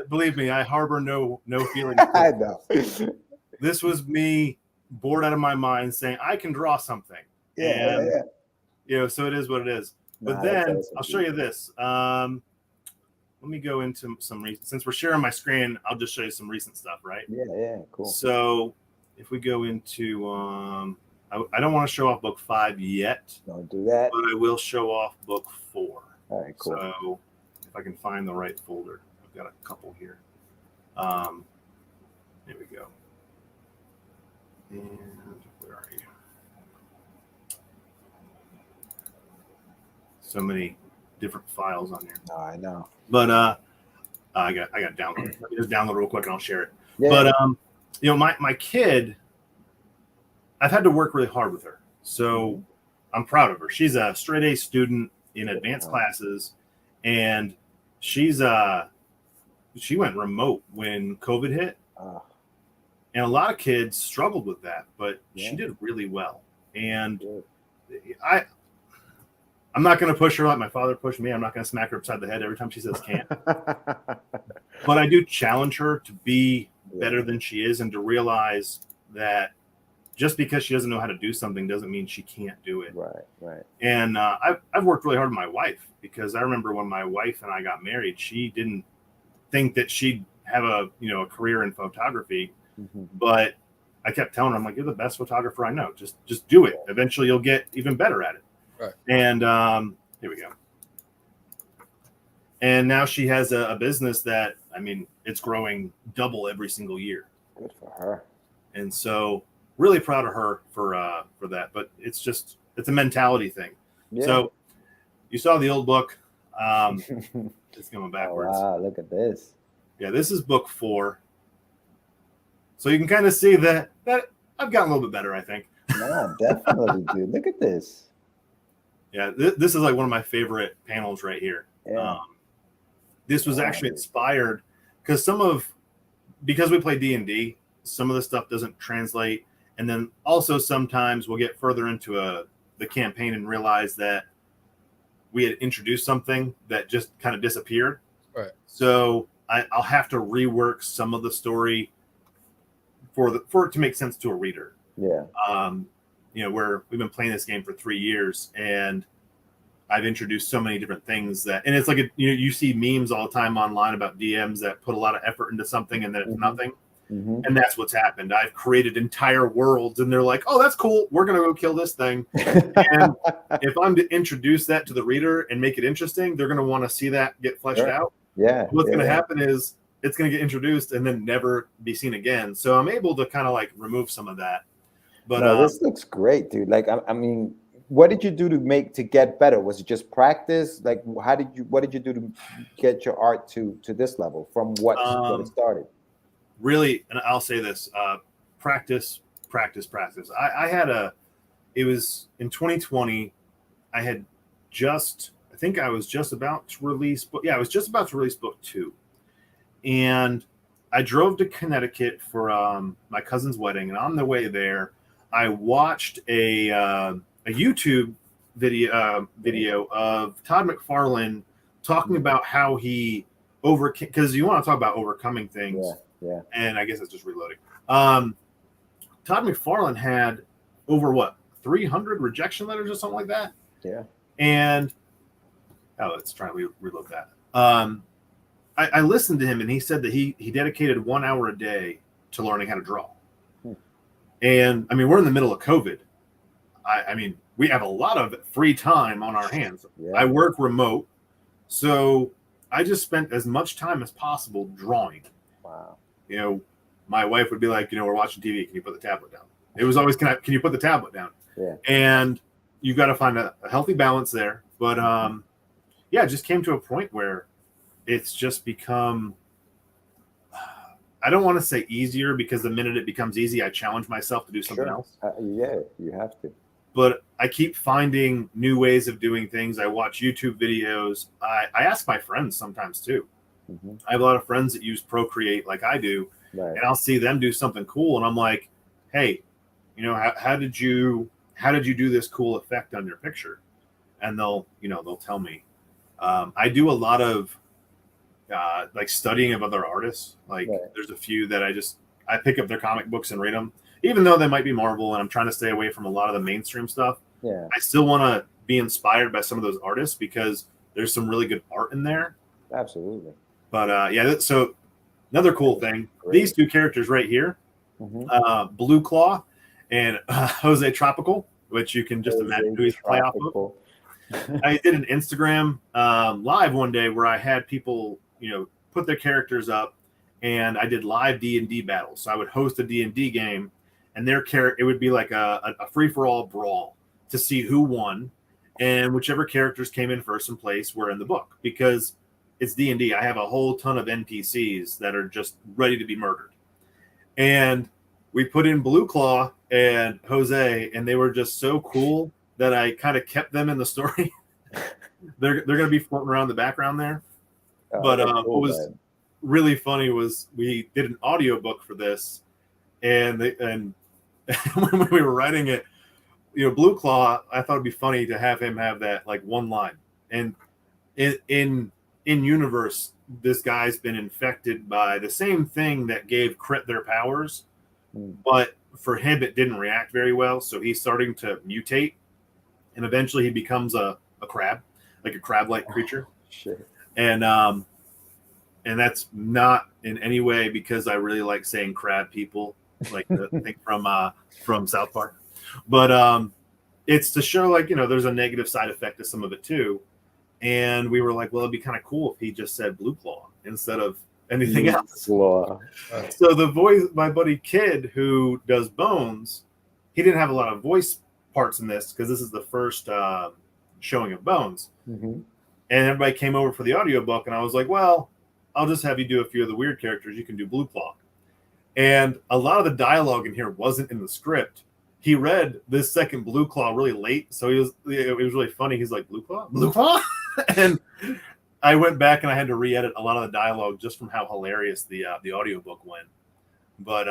Believe me, I harbor no feelings. I know. This was me bored out of my mind saying, I can draw something. Yeah. So it is what it is. But then I'll show you this. Let me go into some recent, since we're sharing my screen, I'll just show you some recent stuff, right? Yeah, cool. So if we go into, I don't want to show off book 5 yet. Don't do that. But I will show off book 4. All right, cool. So if I can find the right folder, I've got a couple here. Here we go. And where are you? So many different files on here. No, I know. But I got download. Let me just download real quick and I'll share it. Yeah. But my kid, I've had to work really hard with her. So I'm proud of her. She's a straight A student in advanced classes, and she went remote when COVID hit. And a lot of kids struggled with that, but she did really well. And I'm not going to push her like my father pushed me. I'm not going to smack her upside the head every time she says can't. But I do challenge her to be better than she is and to realize that just because she doesn't know how to do something doesn't mean she can't do it. Right. And I've worked really hard with my wife, because I remember when my wife and I got married, she didn't think that she'd have a career in photography. But I kept telling her, I'm like, you're the best photographer I know. Just do it. Eventually you'll get even better at it. Right. And here we go. And now she has a business that, I mean, it's growing double every single year. Good for her. And so really proud of her for that. But it's a mentality thing. Yeah. So you saw the old book. It's going backwards. Oh, wow, look at this. Yeah, this is book 4. So you can kind of see that I've gotten a little bit better, I think. Yeah, definitely, dude. Look at this. Yeah, this is like one of my favorite panels right here. Yeah. This was actually inspired because we play D&D, some of the stuff doesn't translate. And then also sometimes we'll get further into the campaign and realize that we had introduced something that just kind of disappeared. Right. So I'll have to rework some of the story for it to make sense to a reader. Yeah. Where we've been playing this game for 3 years, and I've introduced so many different things and it's like you see memes all the time online about DMs that put a lot of effort into something and then it's nothing. And that's what's happened. I've created entire worlds, and they're like, "Oh, that's cool. We're gonna go kill this thing." And if I'm to introduce that to the reader and make it interesting, they're gonna want to see that get fleshed out. Yeah. What's gonna happen is it's gonna get introduced and then never be seen again. So I'm able to kind of like remove some of that. But this looks great, dude. Like, I mean, what did you do to get better? Was it just practice? Like, what did you do to get your art to this level from what it started? Really, and I'll say this, practice. It was in 2020, I was just about to release book 2. And I drove to Connecticut for my cousin's wedding. And on the way there, I watched a YouTube video of Todd McFarlane talking about how he overcame, because you want to talk about overcoming things. Yeah. And I guess it's just reloading. Todd McFarlane had over 300 rejection letters or something like that. Yeah. And let's try and reload that. I listened to him, and he said that he dedicated 1 hour a day to learning how to draw. And I mean, we're in the middle of COVID. I mean, we have a lot of free time on our hands. Yeah. I work remote, so I just spent as much time as possible drawing. Wow. My wife would be like, we're watching TV. Can you put the tablet down? It was always, can you put the tablet down? Yeah. And you've got to find a healthy balance there. But it just came to a point where it's just become, I don't want to say easier, because the minute it becomes easy, I challenge myself to do something else. Yeah, you have to. But I keep finding new ways of doing things. I watch YouTube videos. I ask my friends sometimes too. I have a lot of friends that use Procreate like I do, and I'll see them do something cool, and I'm like, "Hey, how did you do this cool effect on your picture?" And they'll tell me. I do a lot of like studying of other artists. Like there's a few that I pick up their comic books and read them, even though they might be Marvel, and I'm trying to stay away from a lot of the mainstream stuff. Yeah, I still want to be inspired by some of those artists, because there's some really good art in there. Absolutely. But so another cool thing, these two characters right here, Blue Claw and Jose Tropical, which you can just imagine who he's play off of. I did an Instagram live one day where I had people, put their characters up, and I did live D&D battles. So I would host a D&D game, and it would be like a free-for-all brawl to see who won, and whichever characters came in first in place were in the book. Because it's D&D, I have a whole ton of NPCs that are just ready to be murdered. And we put in Blue Claw and Jose, and they were just so cool that I kind of kept them in the story. They're going to be floating around the background there. But what was really funny was we did an audiobook for this, and when we were writing it, Blue Claw, I thought it'd be funny to have him have that like one line. And in universe, this guy's been infected by the same thing that gave Crit their powers, but for him it didn't react very well. So he's starting to mutate, and eventually he becomes a crab, like a crab-like creature. Shit. And that's not in any way because I really like saying crab people, like the thing from South Park. But it's to show there's a negative side effect to some of it too. And we were like, well, it'd be kind of cool if he just said Blue Claw instead of anything else. Claw. So the voice, my buddy Kid, who does Bones, he didn't have a lot of voice parts in this because this is the first showing of Bones. Mm-hmm. And everybody came over for the audiobook, and I was like, well, I'll just have you do a few of the weird characters. You can do Blue Claw. And a lot of the dialogue in here wasn't in the script. He read this second Blue Claw really late, so it was really funny. He's like, Blue Claw? Blue Claw? And I went back and I had to re-edit a lot of the dialogue just from how hilarious the audiobook went. But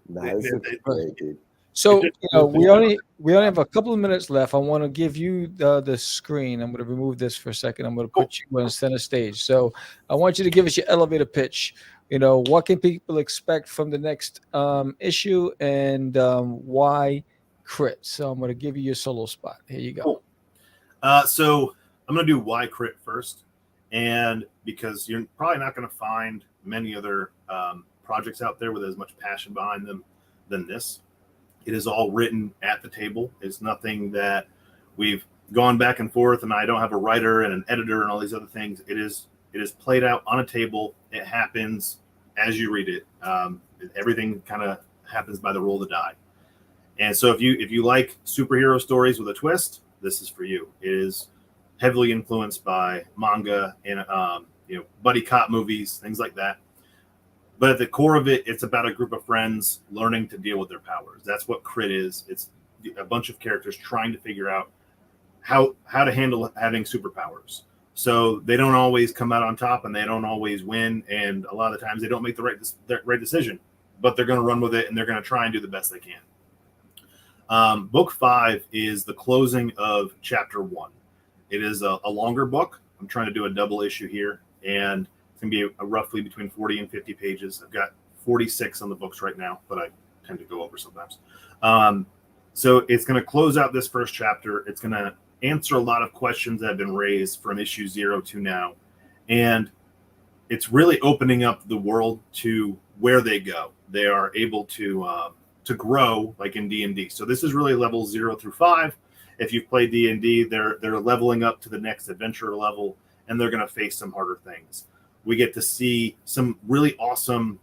this is great, dude. So we only have a couple of minutes left. I want to give you the screen. I'm going to remove this for a second. I'm going to put you on center stage. So I want you to give us your elevator pitch. What can people expect from the next issue, and why Crit? So I'm going to give you your solo spot. Here you go. Cool. So I'm going to do why Crit first, and because you're probably not going to find many other projects out there with as much passion behind them than this. It is all written at the table. It's nothing that we've gone back and forth, and I don't have a writer and an editor and all these other things. It is played out on a table. It happens as you read it. Everything kind of happens by the roll of the die. And so if you like superhero stories with a twist, this is for you. It is heavily influenced by manga and buddy cop movies, things like that. But at the core of it, it's about a group of friends learning to deal with their powers. That's what Crit is. It's a bunch of characters trying to figure out how to handle having superpowers. So they don't always come out on top, and they don't always win. And a lot of the times they don't make the right decision, but they're going to run with it, and they're going to try and do the best they can. Book 5 is the closing of chapter 1. It is a longer book. I'm trying to do a double issue here, and it's going to be roughly between 40 and 50 pages. I've got 46 on the books right now, but I tend to go over sometimes. So it's going to close out this first chapter. It's going to answer a lot of questions that have been raised from issue 0 to now. And it's really opening up the world to where they go. They are able to grow like in D&D. So this is really levels 0 through 5. If you've played D&D, they're leveling up to the next adventure level, and they're going to face some harder things. We get to see some really awesome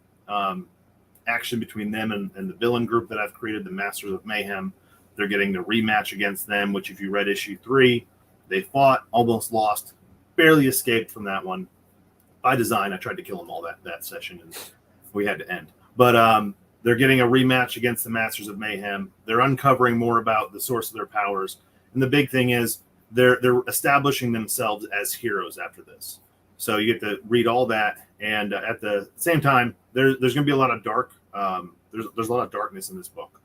action between them and the villain group that I've created, the Masters of Mayhem. They're getting the rematch against them, which if you read issue 3, they fought, almost lost, barely escaped from that one. By design, I tried to kill them all that session, and we had to end. But they're getting a rematch against the Masters of Mayhem. They're uncovering more about the source of their powers. And the big thing is they're establishing themselves as heroes after this. So you get to read all that, and at the same time, there's going to be a lot of dark. There's a lot of darkness in this book.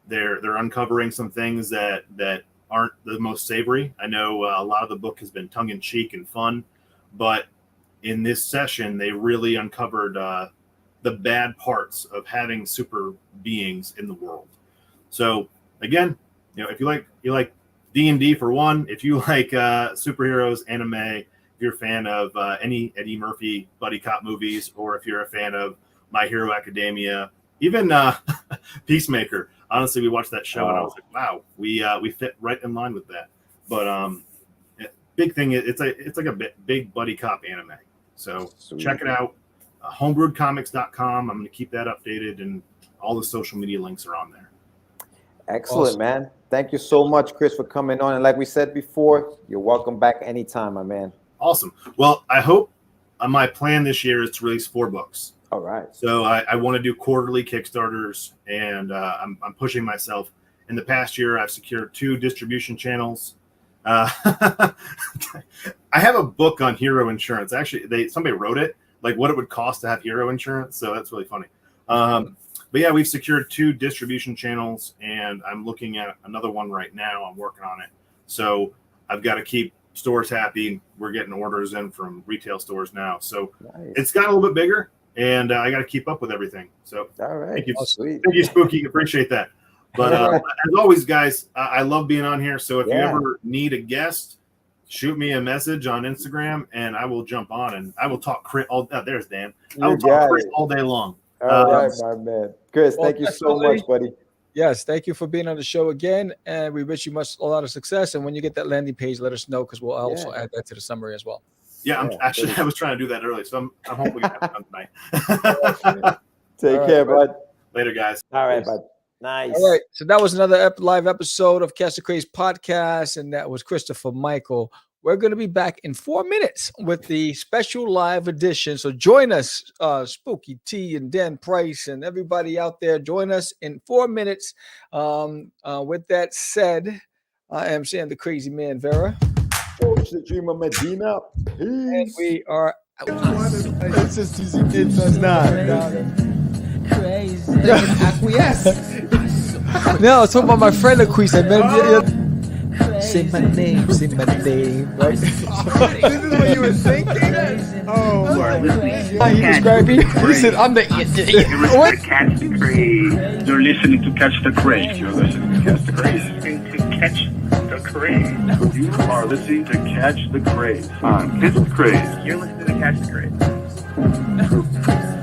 They're uncovering some things that aren't the most savory. I know a lot of the book has been tongue in cheek and fun, but in this session, they really uncovered the bad parts of having super beings in the world. So again, if you like D&D for one, if you like superheroes, anime, if you're a fan of any Eddie Murphy buddy cop movies, or if you're a fan of My Hero Academia, even Peacemaker, honestly, we watched that show and I was like, wow, we fit right in line with that. But big thing, it's like a big buddy cop anime. So check it out. Homebrewedcomics.com. I'm going to keep that updated, and all the social media links are on there. Excellent, awesome. Man. Thank you so much, Chris, for coming on. And like we said before, you're welcome back anytime, my man. Awesome. Well, I hope my plan this year is to release 4 books. All right. So I want to do quarterly Kickstarters, and I'm pushing myself. In the past year, I've secured 2 distribution channels. I have a book on hero insurance. Actually, somebody wrote it, like what it would cost to have hero insurance. So that's really funny. But yeah, we've secured 2 distribution channels, and I'm looking at another one right now. I'm working on it. So I've got to keep stores happy. We're getting orders in from retail stores now. So It's got a little bit bigger, and I got to keep up with everything. So all right. Thank you. Oh, sweet. Thank you, Spooky. Appreciate that. But as always, guys, I love being on here. So if you ever need a guest, shoot me a message on Instagram, and I will jump on, and I will talk crit all. There's Dan. I will talk crit all day long. All right, my man. Chris, thank you so much, buddy. Yes, thank you for being on the show again, and we wish you a lot of success. And when you get that landing page, let us know, because we'll also add that to the summary as well. Yeah, I was trying to do that early, so I'm hoping we can have it done tonight. Take care, bud. Later, guys. All right, bud. Nice. All right, so that was another live episode of Catch the Craze podcast, and that was Christopher Michael. We're going to be back in 4 minutes with the special live edition. So join us, Spooky T and Dan Price and everybody out there. Join us in 4 minutes. With that said, I am Sam the Crazy Man Vera. George the Dreamer Medina. Peace. And we are out. It's just it's not. Crazy. Acquiesce. No, I was talking about my friend Acquiesce. Say my name, right? This is what you were thinking? Oh, Lord. He described me. He said, I'm the... What? Catch the Craze. You're listening to Catch the Craze. You're listening to Catch the Craze. To Catch the Craze. You are listening to Catch the Craze. On Catch the Craze. You're listening to Catch the Craze.